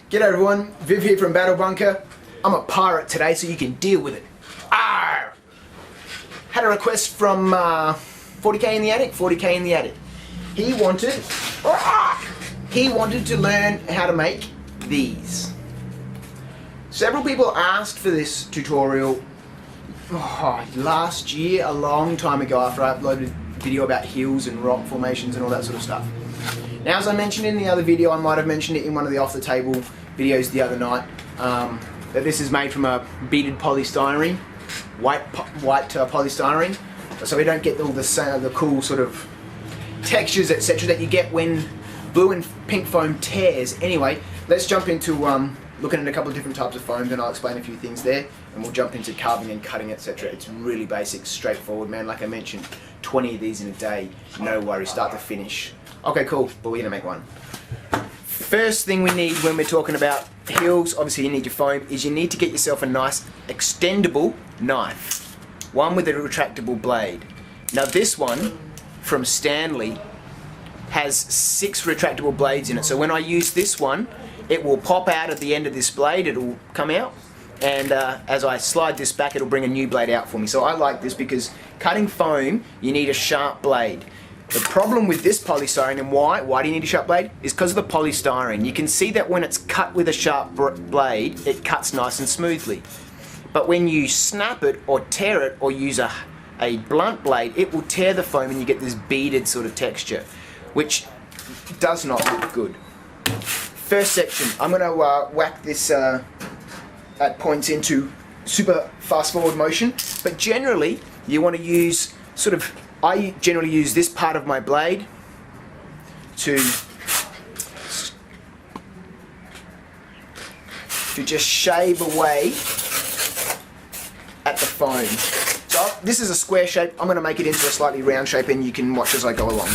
G'day everyone, Viv here from Battle Bunker. I'm a pirate today so you can deal with it. Arr! Had a request from 40k in the attic. He wanted to learn how to make these. Several people asked for this tutorial last year, a long time ago, after I uploaded a video about hills and rock formations and all that sort of stuff. Now, as I mentioned in the other video, I might have mentioned it in one of the off the table videos the other night, that this is made from a beaded polystyrene, white polystyrene, so we don't get all the cool sort of textures, etc., that you get when blue and pink foam tears. Anyway, let's jump into looking at a couple of different types of foams, and I'll explain a few things there, and we'll jump into carving and cutting, etc. It's really basic, straightforward, man. Like I mentioned, 20 of these in a day, no worries, start to finish. Okay, cool, but we're gonna make one. First thing we need when we're talking about hills, obviously you need your foam, is you need to get yourself a nice extendable knife. One with a retractable blade. Now this one from Stanley has 6 retractable blades in it, so when I use this one, it will pop out at the end of this blade, it'll come out, and as I slide this back, it'll bring a new blade out for me. So I like this because cutting foam, you need a sharp blade. The problem with this polystyrene, and why do you need a sharp blade, is because of the polystyrene. You can see that when it's cut with a sharp blade, it cuts nice and smoothly. But when you snap it or tear it or use a blunt blade, it will tear the foam and you get this beaded sort of texture, which does not look good. First section, I'm going to whack this at points into super fast forward motion, but generally you want to use I generally use this part of my blade to just shave away at the foam. So this is a square shape. I'm going to make it into a slightly round shape, and you can watch as I go along.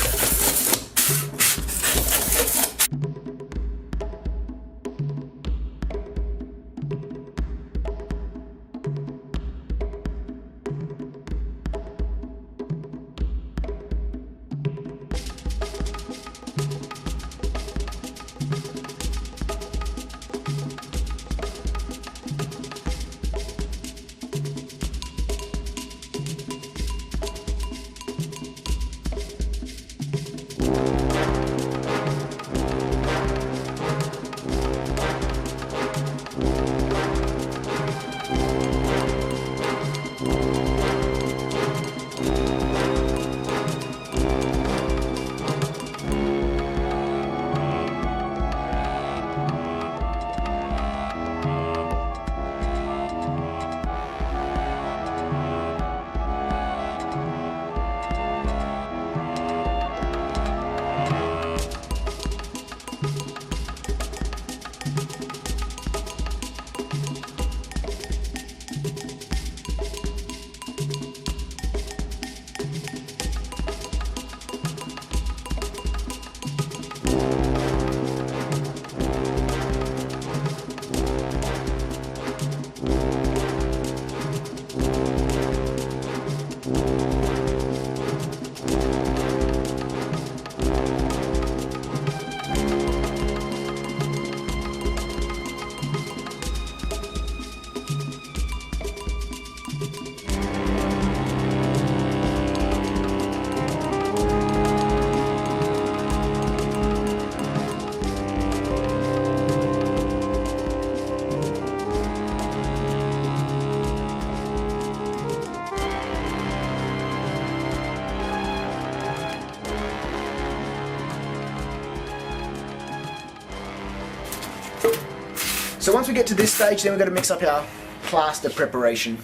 So once we get to this stage, then we're going to mix up our plaster preparation.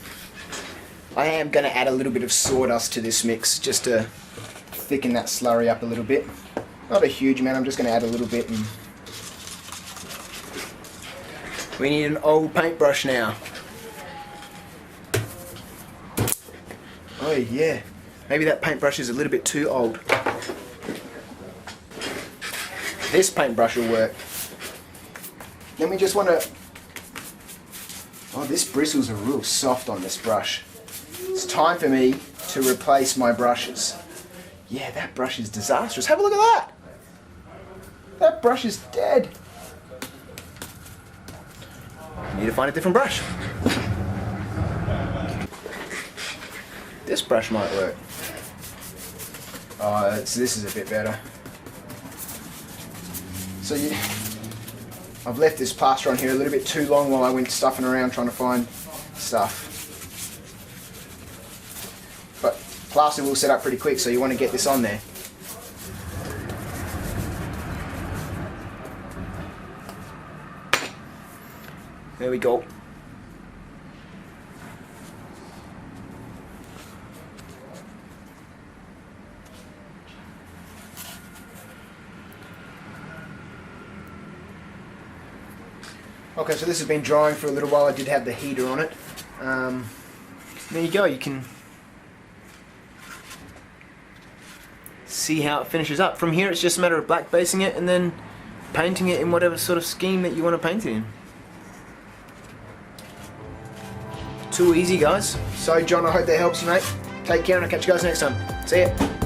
I am going to add a little bit of sawdust to this mix just to thicken that slurry up a little bit. Not a huge amount, I'm just going to add a little bit. And we need an old paintbrush now. Oh yeah, maybe that paintbrush is a little bit too old. This paintbrush will work. Then we just want to... Oh, this bristles are real soft on this brush. It's time for me to replace my brushes. Yeah, that brush is disastrous. Have a look at that. That brush is dead. need to find a different brush. This brush might work. Oh, this is a bit better. So I've left this plaster on here a little bit too long while I went stuffing around trying to find stuff. But plaster will set up pretty quick, so you want to get this on there. There we go. Okay, so this has been drying for a little while. I did have the heater on it. There you go. You can see how it finishes up. From here, it's just a matter of black basing it and then painting it in whatever sort of scheme that you want to paint it in. Too easy, guys. So, John, I hope that helps you, mate. Take care, and I'll catch you guys next time. See ya.